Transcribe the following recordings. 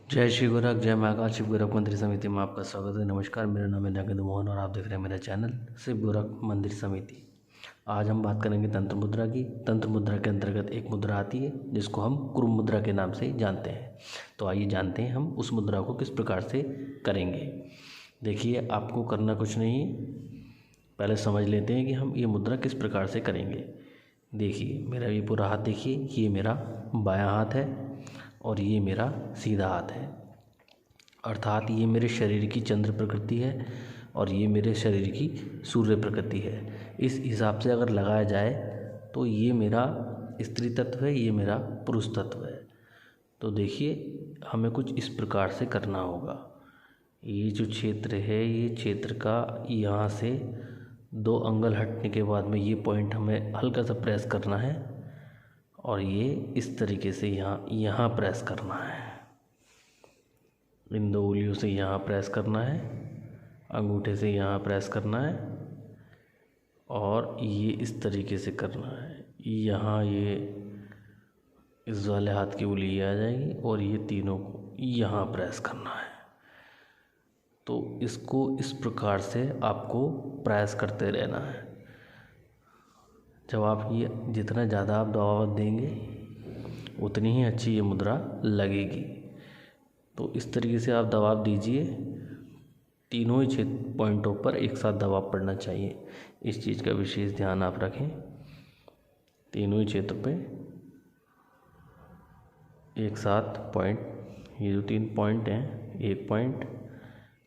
जय श्री गोरख, जय महाकाल। शिव गोरख मंदिर समिति में आपका स्वागत है। नमस्कार, मेरा नाम है नगेंद्र मोहन और आप देख रहे हैं मेरा चैनल शिव गोरख मंदिर समिति। आज हम बात करेंगे तंत्र मुद्रा की। तंत्र मुद्रा के अंतर्गत एक मुद्रा आती है जिसको हम कुरुम मुद्रा के नाम से जानते हैं। तो आइए जानते हैं हम उस मुद्रा को किस प्रकार से करेंगे। देखिए, आपको करना कुछ नहीं है, पहले समझ लेते हैं कि हम ये मुद्रा किस प्रकार से करेंगे। देखिए, मेरा ये पूरा हाथ देखिए, ये मेरा बायां हाथ है और ये मेरा सीधा हाथ है। अर्थात ये मेरे शरीर की चंद्र प्रकृति है और ये मेरे शरीर की सूर्य प्रकृति है। इस हिसाब से अगर लगाया जाए तो ये मेरा स्त्री तत्व है, ये मेरा पुरुष तत्व है। तो देखिए, हमें कुछ इस प्रकार से करना होगा। ये जो क्षेत्र है, ये क्षेत्र का यहाँ से 2 अंगुल हटने के बाद में ये पॉइंट हमें हल्का सा प्रेस करना है और ये इस तरीके से यहाँ प्रेस करना है। इन 2 उंगलियों से यहाँ प्रेस करना है, अंगूठे से यहाँ प्रेस करना है और ये इस तरीके से करना है। यहाँ ये इस वाले हाथ की उंगली आ जाएगी और ये तीनों को यहाँ प्रेस करना है। तो इसको इस प्रकार से आपको प्रेस करते रहना है। जब आप ये जितना ज़्यादा आप दबाव देंगे उतनी ही अच्छी ये मुद्रा लगेगी। तो इस तरीके से आप दबाव दीजिए। तीनों ही पॉइंटों पर एक साथ दबाव पड़ना चाहिए, इस चीज़ का विशेष ध्यान आप रखें। तीनों ही क्षेत्र पे एक साथ पॉइंट, ये जो 3 पॉइंट हैं, 1 पॉइंट,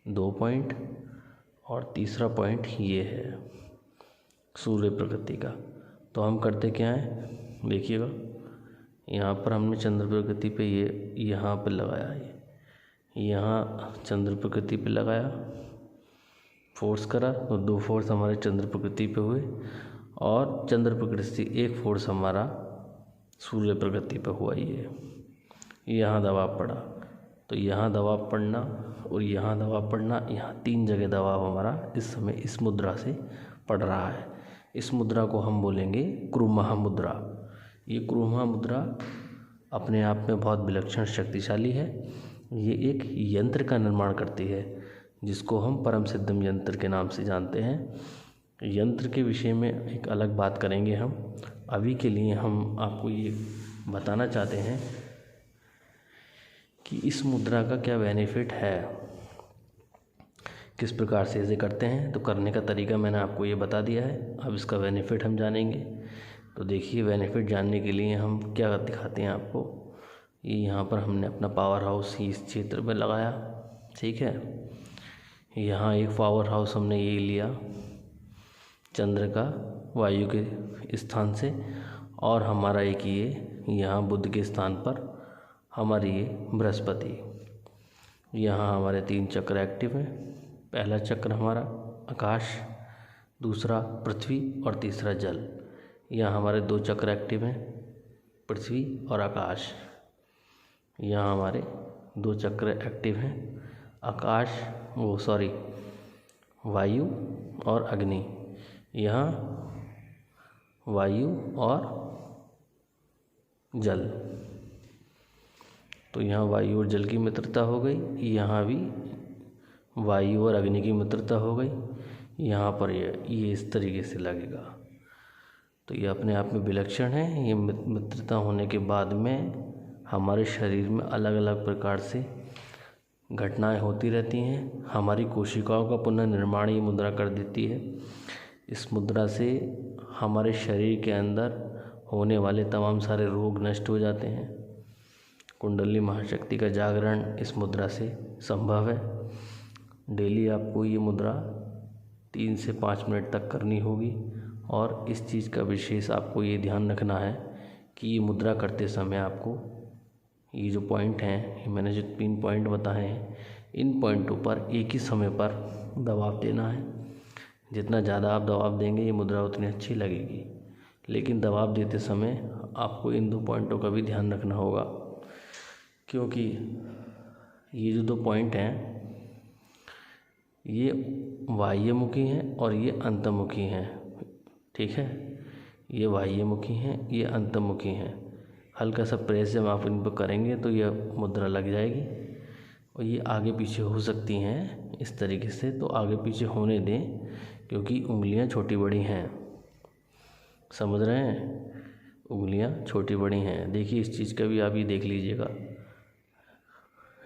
2 पॉइंट और तीसरा पॉइंट ये है सूर्य प्रकृति का। तो हम करते क्या हैं, देखिएगा, यहाँ पर हमने चंद्र प्रकृति पे ये यहाँ पे लगाया है, यहाँ चंद्र प्रकृति पे लगाया, फोर्स करा तो 2 फोर्स हमारे चंद्र प्रकृति पे हुए और चंद्र प्रकृति से 1 फोर्स हमारा सूर्य प्रकृति पे हुआ। ये यहाँ दबाव पड़ा, तो यहाँ दबाव पड़ना और यहाँ दबाव पड़ना, यहाँ 3 जगह दबाव हमारा इस समय इस मुद्रा से पड़ रहा है। इस मुद्रा को हम बोलेंगे कुरुमा मुद्रा। ये कुरुमा मुद्रा अपने आप में बहुत विलक्षण शक्तिशाली है। ये एक यंत्र का निर्माण करती है जिसको हम परम सिद्धम यंत्र के नाम से जानते हैं। यंत्र के विषय में एक अलग बात करेंगे हम। अभी के लिए हम आपको ये बताना चाहते हैं कि इस मुद्रा का क्या बेनिफिट है, किस प्रकार से इसे करते हैं। तो करने का तरीका मैंने आपको ये बता दिया है, अब इसका बेनिफिट हम जानेंगे। तो देखिए, बेनिफिट जानने के लिए हम क्या दिखाते हैं आपको। ये यहाँ पर हमने अपना पावर हाउस इस क्षेत्र में लगाया, ठीक है। यहाँ एक पावर हाउस हमने ये लिया चंद्र का वायु के स्थान से, और हमारा एक ये यहाँ बुध के स्थान पर हमारी ये बृहस्पति। यहाँ हमारे 3 चक्र एक्टिव हैं। पहला चक्र हमारा आकाश, दूसरा पृथ्वी और तीसरा जल। यहाँ हमारे 2 चक्र एक्टिव हैं, पृथ्वी और आकाश। यहाँ हमारे 2 चक्र एक्टिव हैं, वायु और अग्नि। यहाँ वायु और जल। तो यहाँ वायु और जल की मित्रता हो गई, यहाँ भी वायु और अग्नि की मित्रता हो गई। यहाँ पर ये इस तरीके से लगेगा। तो ये अपने आप में विलक्षण है। ये मित्रता होने के बाद में हमारे शरीर में अलग अलग प्रकार से घटनाएं होती रहती हैं। हमारी कोशिकाओं का पुनर्निर्माण ये मुद्रा कर देती है। इस मुद्रा से हमारे शरीर के अंदर होने वाले तमाम सारे रोग नष्ट हो जाते हैं। कुंडली महाशक्ति का जागरण इस मुद्रा से संभव है। डेली आपको ये मुद्रा 3 से 5 मिनट तक करनी होगी। और इस चीज़ का विशेष आपको ये ध्यान रखना है कि ये मुद्रा करते समय आपको ये जो पॉइंट हैं, ये मैंने जो 3 पॉइंट बताए हैं, इन पॉइंटों पर एक ही समय पर दबाव देना है। जितना ज़्यादा आप दबाव देंगे ये मुद्रा उतनी अच्छी लगेगी। लेकिन दबाव देते समय आपको इन 2 पॉइंटों का भी ध्यान रखना होगा, क्योंकि ये जो 2 पॉइंट हैं ये बाह्यमुखी हैं और ये अंतर्मुखी हैं, ठीक है। ये बाह्यमुखी हैं, ये अंतर्मुखी हैं। हल्का सा प्रेस जब आप इन पर करेंगे तो यह मुद्रा लग जाएगी। और ये आगे पीछे हो सकती हैं इस तरीके से, तो आगे पीछे होने दें क्योंकि उंगलियां छोटी बड़ी हैं। समझ रहे हैं, उंगलियां छोटी बड़ी हैं। देखिए इस चीज़ का भी आप ये देख लीजिएगा,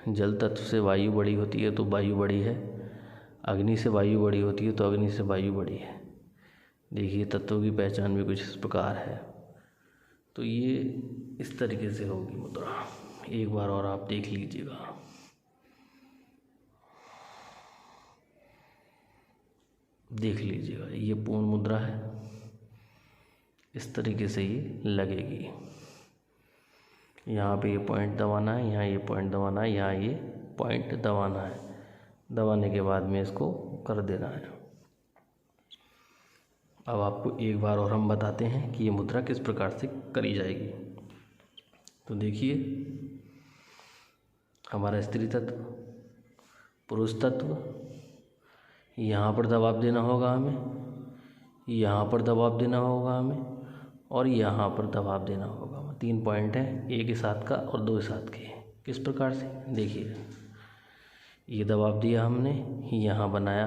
जल तत्व से वायु बड़ी होती है तो वायु बड़ी है, अग्नि से वायु बड़ी होती है तो अग्नि से वायु बड़ी है। देखिए तत्वों की पहचान भी कुछ इस प्रकार है। तो ये इस तरीके से होगी मुद्रा, एक बार और आप देख लीजिएगा। देख लीजिएगा, ये पूर्ण मुद्रा है, इस तरीके से ये लगेगी। यहाँ पे ये पॉइंट दबाना है, यहाँ ये पॉइंट दबाना है, यहाँ ये पॉइंट दबाना है। दबाने के बाद में इसको कर देना है। अब आपको एक बार और हम बताते हैं कि ये मुद्रा किस प्रकार से करी जाएगी। तो देखिए, हमारा स्त्री तत्व, पुरुष तत्व, यहाँ पर दबाव देना होगा हमें, यहाँ पर दबाव देना होगा हमें, और यहाँ पर दबाव देना होगा। 3 पॉइंट हैं, एक इस हाथ का और 2 इस हाथ के। किस प्रकार से, देखिए ये दबाव दिया हमने, यहाँ बनाया,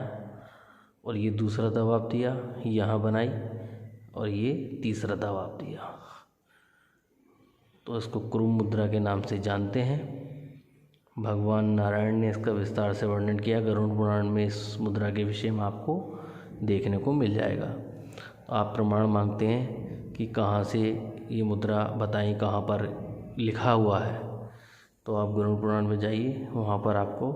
और ये दूसरा दबाव दिया, यहाँ बनाई, और ये तीसरा दबाव दिया। तो इसको क्रूम मुद्रा के नाम से जानते हैं। भगवान नारायण ने इसका विस्तार से वर्णन किया। गरुड़ पुराण में इस मुद्रा के विषय में आपको देखने को मिल जाएगा। तो आप प्रमाण मांगते हैं कि कहाँ से ये मुद्रा बताएं, कहाँ पर लिखा हुआ है। तो आप गरुड़ पुराण में जाइए, वहाँ पर आपको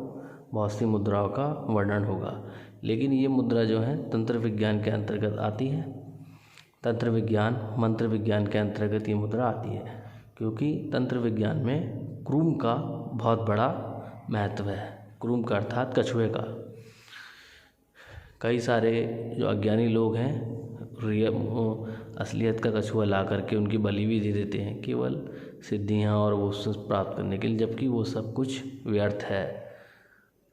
बहुत सी मुद्राओं का वर्णन होगा। लेकिन ये मुद्रा जो है तंत्र विज्ञान के अंतर्गत आती है। तंत्र विज्ञान, मंत्र विज्ञान के अंतर्गत ये मुद्रा आती है, क्योंकि तंत्र विज्ञान में क्रूम का बहुत बड़ा महत्व है। क्रूम का अर्थात कछुए का। कई सारे जो अज्ञानी लोग हैं असलियत का कछुआ ला करके उनकी बलि भी दे देते हैं, केवल सिद्धियाँ और वो प्राप्त करने के लिए, जबकि वो सब कुछ व्यर्थ है।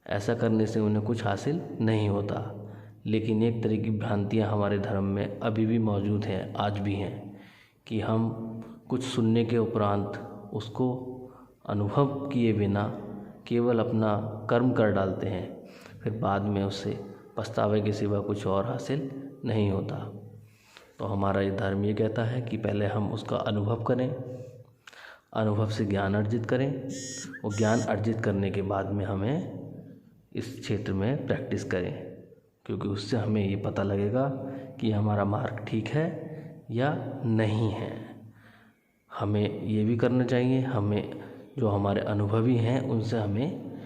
ऐसा करने से उन्हें कुछ हासिल नहीं होता। लेकिन एक तरह की भ्रांतियाँ हमारे धर्म में अभी भी मौजूद हैं, आज भी हैं, कि हम कुछ सुनने के उपरांत उसको अनुभव किए बिना केवल अपना कर्म कर डालते हैं, फिर बाद में उससे पछतावे के सिवा कुछ और हासिल नहीं होता। तो हमारा ये धर्म ये कहता है कि पहले हम उसका अनुभव करें, अनुभव से ज्ञान अर्जित करें, और ज्ञान अर्जित करने के बाद में हमें इस क्षेत्र में प्रैक्टिस करें, क्योंकि उससे हमें ये पता लगेगा कि हमारा मार्ग ठीक है या नहीं है। हमें ये भी करना चाहिए, हमें जो हमारे अनुभवी हैं उनसे हमें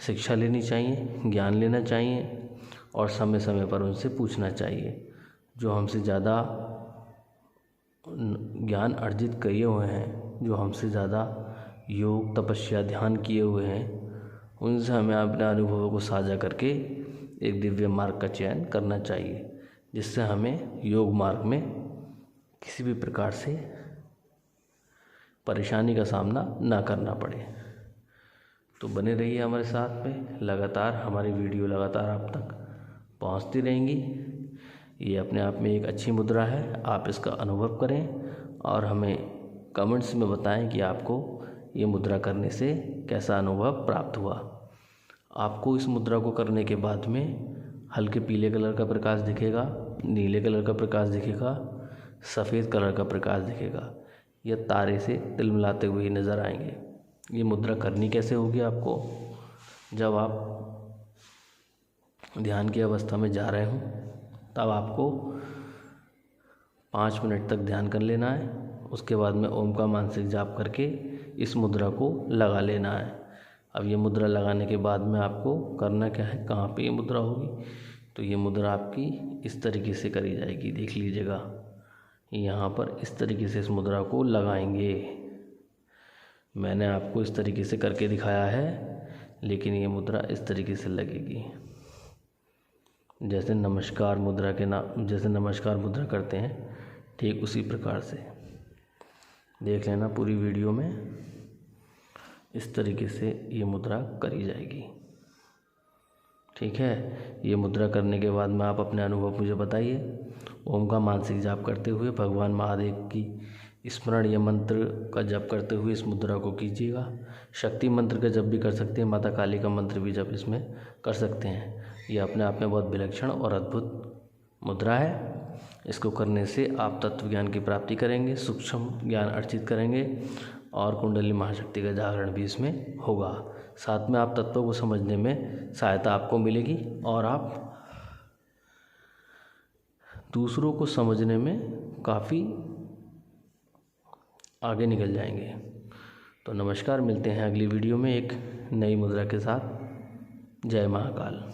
शिक्षा लेनी चाहिए, ज्ञान लेना चाहिए, और समय समय पर उनसे पूछना चाहिए। जो हमसे ज़्यादा ज्ञान अर्जित किए हुए हैं, जो हमसे ज़्यादा योग, तपस्या, ध्यान किए हुए हैं, उनसे हमें अपने अनुभवों को साझा करके एक दिव्य मार्ग का चयन करना चाहिए, जिससे हमें योग मार्ग में किसी भी प्रकार से परेशानी का सामना ना करना पड़े। तो बने रहिए हमारे साथ में, लगातार हमारी वीडियो लगातार आप तक पहुंचती रहेंगी। ये अपने आप में एक अच्छी मुद्रा है, आप इसका अनुभव करें और हमें कमेंट्स में बताएं कि आपको ये मुद्रा करने से कैसा अनुभव प्राप्त हुआ। आपको इस मुद्रा को करने के बाद में हल्के पीले कलर का प्रकाश दिखेगा, नीले कलर का प्रकाश दिखेगा, सफ़ेद कलर का प्रकाश दिखेगा, या तारे से तिलमिलाते हुए नज़र आएंगे। ये मुद्रा करनी कैसे होगी आपको, जब आप ध्यान की अवस्था में जा रहे हों तब आपको 5 मिनट तक ध्यान कर लेना है। उसके बाद में ओम का मानसिक जाप करके इस मुद्रा को लगा लेना है। अब ये मुद्रा लगाने के बाद में आपको करना क्या है, कहाँ पे ये मुद्रा होगी, तो ये मुद्रा आपकी इस तरीके से करी जाएगी। देख लीजिएगा, यहाँ पर इस तरीके से इस मुद्रा को लगाएंगे। मैंने आपको इस तरीके से करके दिखाया है, लेकिन ये मुद्रा इस तरीके से लगेगी, जैसे नमस्कार मुद्रा जैसे नमस्कार मुद्रा करते हैं, ठीक उसी प्रकार से। देख लेना पूरी वीडियो में, इस तरीके से ये मुद्रा करी जाएगी। ठीक है, ये मुद्रा करने के बाद में आप अपने अनुभव मुझे बताइए। ओम का मानसिक जाप करते हुए भगवान महादेव की स्मरण या मंत्र का जप करते हुए इस मुद्रा को कीजिएगा। शक्ति मंत्र का जप भी कर सकते हैं, माता काली का मंत्र भी जप इसमें कर सकते हैं। ये अपने आप में बहुत विलक्षण और अद्भुत मुद्रा है। इसको करने से आप तत्व ज्ञान की प्राप्ति करेंगे, सूक्ष्म ज्ञान अर्जित करेंगे और कुंडली महाशक्ति का जागरण भी इसमें होगा। साथ में आप तत्वों को समझने में सहायता आपको मिलेगी और आप दूसरों को समझने में काफ़ी आगे निकल जाएंगे। तो नमस्कार, मिलते हैं अगली वीडियो में एक नई मुद्रा के साथ। जय महाकाल।